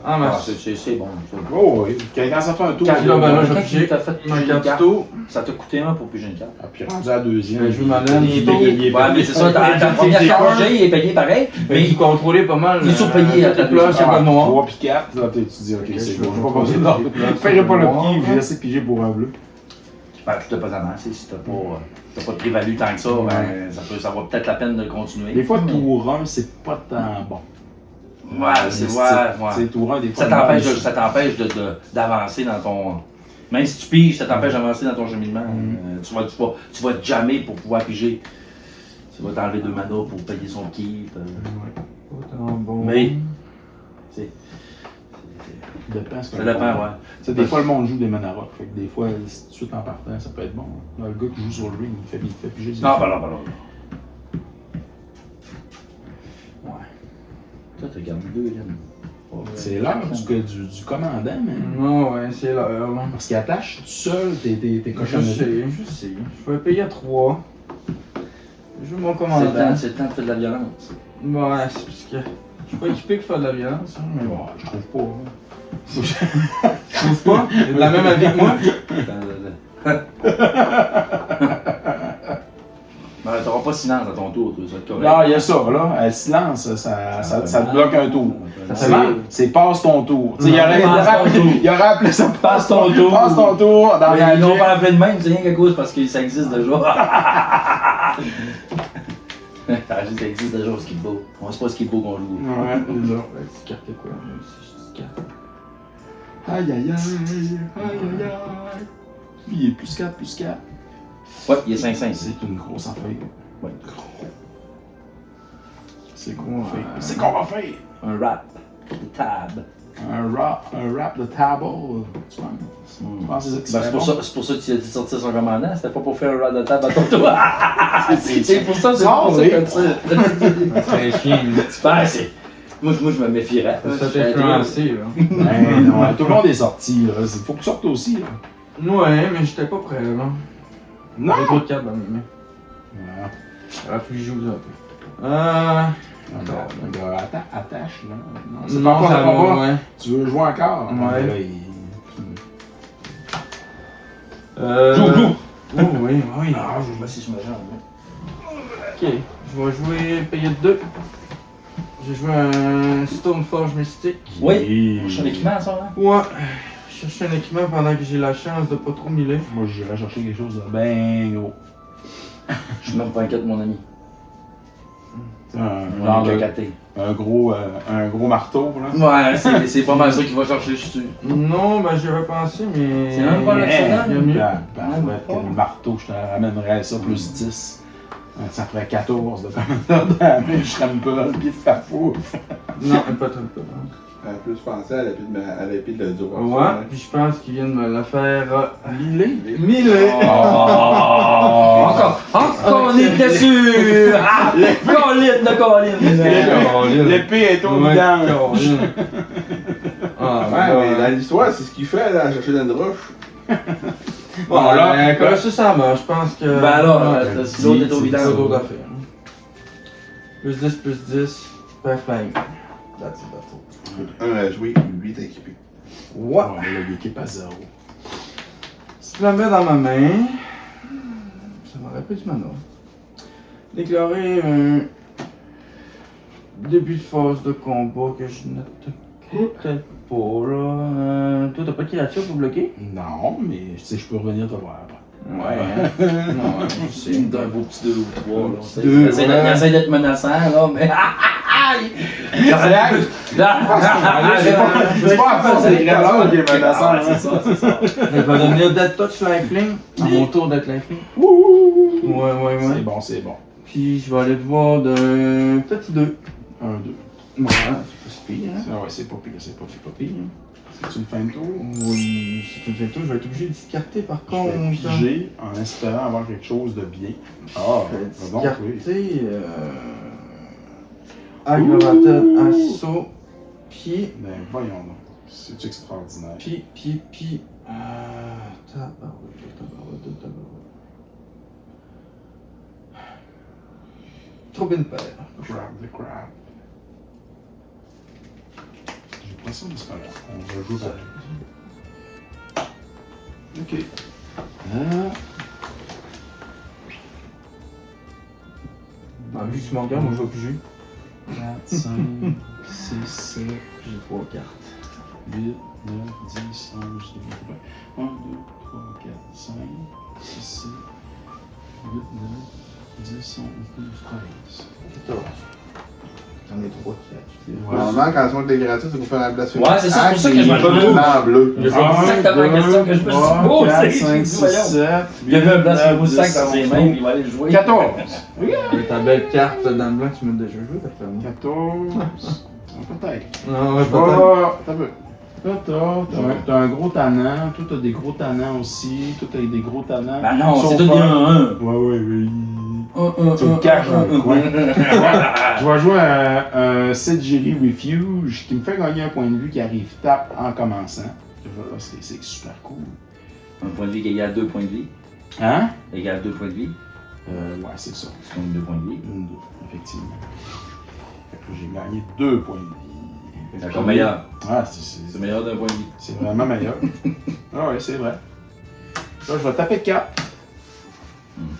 Ah, merci. c'est bon. Oh, oui. Quand ça fait un tour, Quand là, ben là, je vais quand piger. tu t'as fait Un piger une carte carte, tour. ça t'a coûté un pour piger une carte. Ah, puis rendu à la deuxième. Ben, je vous m'en donne. Il est Tour. payé. Ouais, mais c'est ça, ta première chargée, il est payé pareil, Mais mais il contrôlait pas mal. Il est surpayé à ta là, c'est pas noir. 3 puis 4, là, tu dis, ok, Ok, c'est je bon. vais Je vais pas passer passer là. là. Je paierai pas le Noir, pied, je vais hein. laisser piger pour un bleu. ben, tu t'as pas avancé. Si t'as pas de plus-value tant que ça, ben, ça vaut peut-être la peine de continuer. Des fois, tour 1, c'est pas tant bon. Ouais, c'est Tu ouais. sais, tour 1, des fois. Ça t'empêche d'avancer dans ton. Même si tu piges, ça t'empêche d'avancer dans ton cheminement. Tu vas te jammer pour pouvoir piger. Tu vas t'enlever 2 mana pour payer son keep. Autant bon. Mais- C'est- De dépend. Ça dépend, ouais. Tu sais, des fois, le monde joue des Manarok. Fait que des fois, tout de suite en partant, ça peut être bon. Là, le gars qui joue sur le ring, il fait piger. Non, ben non. Ouais. Toi, t'as gardé 2 liens. C'est l'heure du commandant, mais. Ouais, c'est l'heure, là. Parce qu'il attache tout seul tes Je cochonneries. sais. Je vais payer à 3. Je joue mon commandant. C'est le temps de faire de la violence. Ouais, c'est parce que je suis pas équipé pour faire de la violence, hein, mais bon. Bon, je trouve pas. Je trouve pas? Il est de la même avis que moi? Ben, t'auras pas silence à ton tour, toi, ça va être correct. Non, il y a ça, là. Le silence, ça te bloque un tour. Ça fait mal. C'est passe ton tour. Tu sais, il Passe ton tour. aurait appelé ça Passe ton tour. Passe ton tour dans Mais la ils l'ont gym. pas appelé de même, c'est rien qu'à cause parce que ça existe déjà. Ça existe déjà au ski-de-beau. On sait pas ski-de-beau qu'on joue. Ouais, déjà. Tu cartes quoi? Moi aussi, je carte. Aïe aïe aïe, aïe aïe aïe. Lui, il est plus 4, plus 4. Ouais, il est 5-5. C'est une grosse affaire. Ouais. C'est qu'on va faire. C'est qu'on va faire. Un rap. De tab. Un rap de table. Tu vois? Je pense que c'est ça qui Ben, serait c'est pour ça que tu as dit de sortir son commandant, c'était pas pour faire un rap de table à ton tour. C'est pour ça, c'est Non, pour ça oui. que tu C'est chien, là. Ben, c'est. Moi, je me méfierais. Ça t'a influencé, là. Ben non, tout le monde est sorti. Il faut que tu sortes aussi. Là. Ouais, mais j'étais pas prêt, là. Non! J'ai trop de cartes dans mes mains. Ouais. Il aurait fallu que je joue un peu. Attache, là. Non, C'est pas ça pas. va, ouais. Tu veux jouer encore? Ouais. Là, Joue. Oh, oui. Ah, je vais si je me jambe. Ok, je vais jouer, payer 2. J'ai joué un Stoneforge Mystique. Oui, je suis en équipement, ça, là. Ouais, je cherche un équipement pendant que j'ai la chance de pas trop miller. Moi, j'irais chercher quelque chose de ben gros. Je suis même pas inquiète, mon ami. Un gros marteau, là. Ouais, c'est pas mal ça qu'il va chercher, je suis sûr. Non, ben j'y avais pensé, mais. C'est même pas l'accident. Il y a mieux. Le marteau, je te ramènerais ça plus 10. Ça ferait 14 de commandeur damage, je serais pas le pied de ta foule. Non, pas trop. Plus penser à l'épée de du roi. Ouais, puis je pense qu'ils viennent me le faire. Milé? Miller! Encore on était sûr! Colline de Colline! L'épée est au vidange. Ah, Ouais, mais dans l'histoire, c'est ce qu'il fait là, à chercher dans une roche. Bon, là, comme ça marche, je pense que. Ben alors, si l'autre est au c'est vidange. d'autres affaires. Plus 10, per flingue. That's it. Un à jouer, 8 équipés. Ouais. Ouais, mais là, l'équipe à 0. Si je la mets dans ma main, ça m'aurait pris du mana. Déclarer un début de phase de combat que je note peut-être pas là. Toi, t'as pas de créature pour bloquer? Non, mais tu sais, je peux revenir te voir après. Ouais. Non, je sais. C'est un beau petit 2 ou 3. Là. Deux, Il essaie d'être menaçant, là, mais. C'est pas à force des créatures qui est menaçant. C'est ça. Elle va devenir Dead Touch Lifelink. À mon tour d'être Lifelink. Ouais. C'est bon. Puis je vais aller te voir d'un petit 2. 1, 2. Ouais, c'est pas si pire, hein? Ah ouais, c'est pas pire. C'est une fin de tour. Oui, c'est une fin de tour, je vais être obligé de discarter par Je vais contre. piger en espérant avoir quelque chose de bien. Ah, Je vais bon, oui. discarter. Aggravated Assaut. Puis. Ben, voyons donc. C'est extraordinaire. Puis. Tabarouette. Trop bien paire. Grab the crap. J'ai pas ça, mais c'est pas grave. On va jouer pareil. Ok. Vu que tu me regardes, moi je vais piger. 4, 5, 6, 7, J'ai 3 cartes. 8, 9, 10, 11, 12, 1, 2, 3, 4, 5, 6, 7, 8, 9, 10, 11, 12, 13. 14. J'en ai 3 qui Normalement, quand on des créatures, c'est pour faire la blasphémie. Ouais, c'est ça, c'est pour ça que je m'en bleu. En bleu. C'est exactement la question que je me suis posée. 4, J'ai 5, dit, 6, voyons. 7, Il y avait un blasphème sac dans ses mains, puis il va aller le jouer. 14. Et ta belle carte dans le blanc, tu m'as déjà joué, ta femme. 14. Peut-être. Non, ouais, T'as peu. Là, t'as un gros tannant. Toi, t'as des gros tannants aussi. Toi, t'as des gros tannants. Ben non, Sauf c'est tout des 1-1. Ouais, oui. Tu me caches dans le coin. Je vais jouer un Sedgiri Refuge qui me fait gagner un point de vue qui arrive tape en commençant. C'est super cool. Un point de vie qui égale 2 points de vie. Hein? Égale 2 points de vie. Ouais, c'est ça. C'est donc 2 points de vie. Une, deux, effectivement. Fait que j'ai gagné 2 points de vie. C'est encore meilleur. Ah, C'est meilleur d'un point de vie. c'est vraiment meilleur. Ah ouais, c'est vrai. Là, je vais taper 4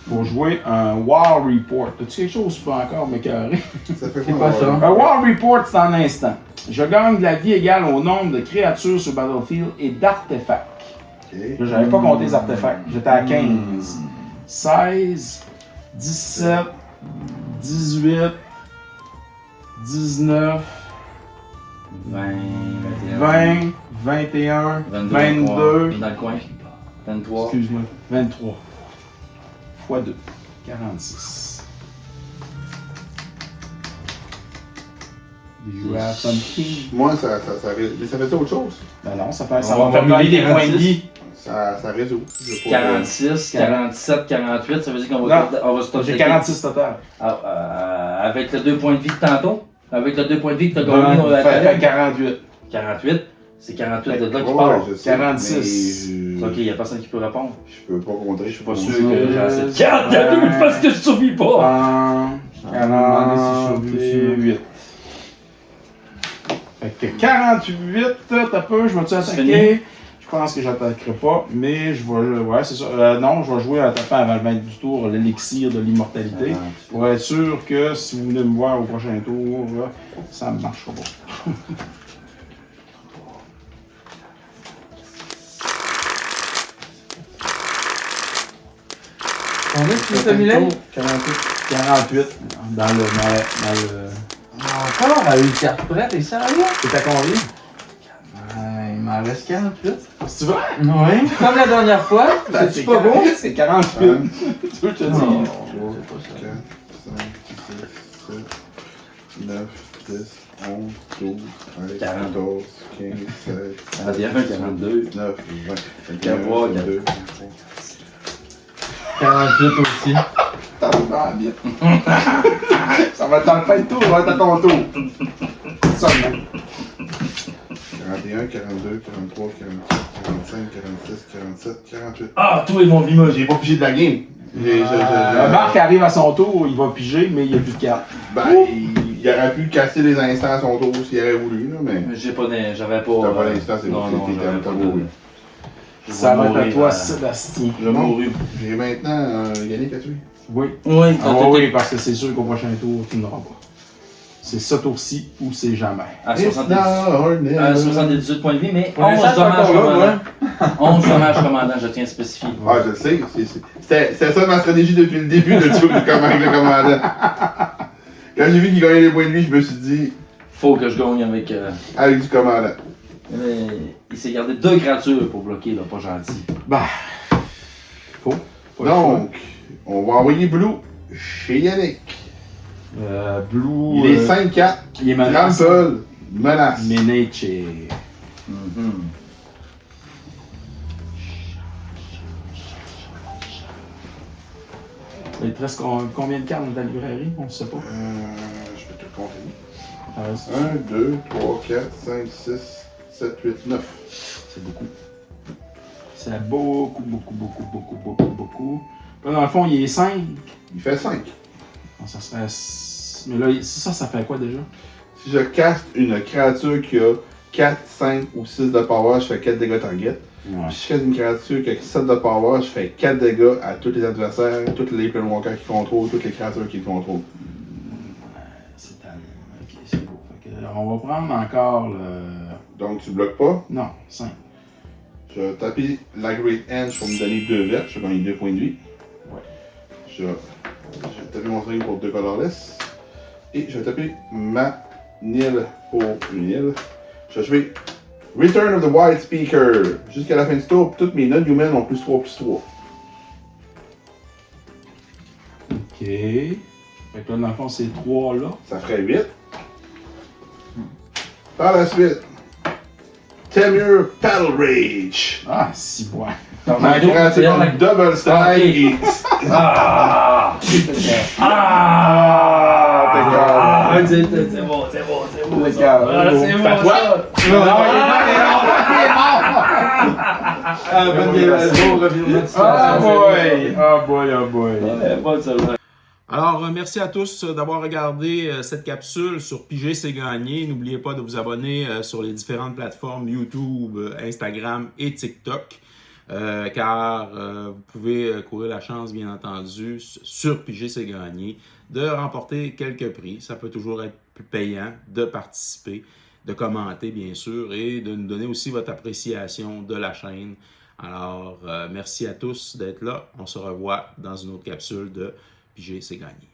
pour jouer un War Report. As-tu quelque chose pour encore m'écœurer? Ça fait C'est quoi pas ça. Un War Report, c'est en instant. Je gagne de la vie égale au nombre de créatures sur Battlefield et d'artefacts. Ok. Là, j'avais pas compté les artefacts. J'étais à 15. 16, 17, 18, 19, 20, 20, 21, 22, Dans le coin. 23. excuse-moi, 23. Fois 2, 46. Do you have something? Moi, ça fait autre chose. Ben non, ça va On faire va gagner des 46. points de vie. Ça résout. Je vais pas- 46, 47, 48, ça veut dire qu'on va stopper. J'ai 46 total. Avec le 2 points de vie de tantôt. Avec le 2 points de vie que tu as gagné dans la Fait 48. 48. C'est 48 de là qui Ouais, part. je sais, 46. mais Ok, il n'y a personne qui peut répondre. je peux pas compter. Je suis Je suis pas sûr. sûr que j'ai assez de cartes. Il y a deux minutes parce que je survis pas. 48. Fait que 48, t'as peu, je vais-tu attaquer? Je pense que j'attaquerai pas, mais je vais. Ouais, c'est ça. Non, je vais jouer en tapant avant le 20 du tour l'élixir de l'immortalité. Pour être sûr que si vous venez me voir au prochain tour, là, ça ne marchera pas. Combien tu t'as mis là? 48 dans le. Comment on a eu une carte prête et ça là? C'est à combien? Il m'en reste 48. C'est vrai? Oui. Comme la dernière fois. C'est pas bon? C'est 48. Tu veux que je te dise? 3, 4, 5, 6, 7, 9, 10, 11, 12, 13, 14, 15, 16, 41, 42. 19, 20, 43, 22, 48 aussi. T'as vraiment bien. Ça va être dans le fin de tour, ça va être à ton tour. Ça, même. 41, 42, 43, 44, 45, 46, 47, 48. Ah, tout est mon vimage. J'ai pas pigé de la game. Marc arrive à son tour, il va piger, mais il n'y a plus de cartes. Ben, il aurait pu casser les instants à son tour s'il aurait voulu, là, mais. J'avais pas. T'as pas l'instant, c'est Non, bon, non, t'es j'avais pas de. mouru. Ça va être à mourir, toi, Sébastien. Je mourrai. J'ai maintenant Yannick à tuer. Oui. Oui, Ah oui, parce que c'est sûr qu'au prochain tour, tu n'auras pas. C'est ça tour-ci ou c'est jamais. À It's 78. not À 78 points de vie, mais Pour 11 l'instant, je suis dommages encore là, commandant. 11 dommages commandant, je tiens à spécifier. Ah, je le sais. C'était ça ma stratégie depuis le début de tuer le commandant. Quand j'ai vu qu'il gagnait les points de vie, je me suis dit, Faut que je gagne avec. avec du commandant. Mais il s'est gardé 2 créatures pour bloquer, là, pas gentil. Bah. Faut. Pas le Donc, on va envoyer Blue chez Yannick. choix. Blue. Il est 5-4. Il est menace. Trample, menace. Menace. Il te reste combien de cartes dans ta librairie? On ne sait pas. Je vais te compter. Ça reste- 1, 2, 3, 4, 5, 6, 7, 8, 9. C'est beaucoup. C'est beaucoup. Là, dans le fond, il est 5. Il fait 5. Ça serait. Mais là, ça fait quoi déjà? Si je caste une créature qui a 4, 5 ou 6 de power, je fais 4 dégâts target. Ouais. Si je caste une créature qui a 7 de power, je fais 4 dégâts à tous les adversaires, tous les planewalkers qui contrôlent, toutes les créatures qui contrôlent. C'est talent. Ok, c'est beau. Fait que, on va prendre encore le. Donc tu bloques pas. Non, 5. Je vais taper la Great Hand pour me donner 2 vertes. Je vais gagner 2 points de vie. Ouais. Je vais taper mon string pour 2 colorless. Et je vais taper ma Nil pour une île. Je vais jouer Return of the Wild Speaker. Jusqu'à la fin du tour, toutes mes non-humans ont +3/+3. Ok. Fait que là, dans le fond, ces 3 là. Ça ferait 8. Par la suite, Temur Paddle Rage. Ah, si, ouais. Ma créature comme Double Strike et... Ah! Ah! C'est bon, c'est bon, c'est bon. C'est à toi. Ah, bonne beau revirement de situation. Ah boy! Ah boy, ah boy. Bon, celle-là. Alors, merci à tous d'avoir regardé cette capsule sur Piger c'est gagné. N'oubliez pas de vous abonner sur les différentes plateformes YouTube, Instagram et TikTok. Car vous pouvez courir la chance, bien entendu, sur Piger c'est gagné, de remporter quelques prix. Ça peut toujours être plus payant de participer, de commenter, bien sûr, et de nous donner aussi votre appréciation de la chaîne. Alors, merci à tous d'être là. On se revoit dans une autre capsule de Piger c'est gagné.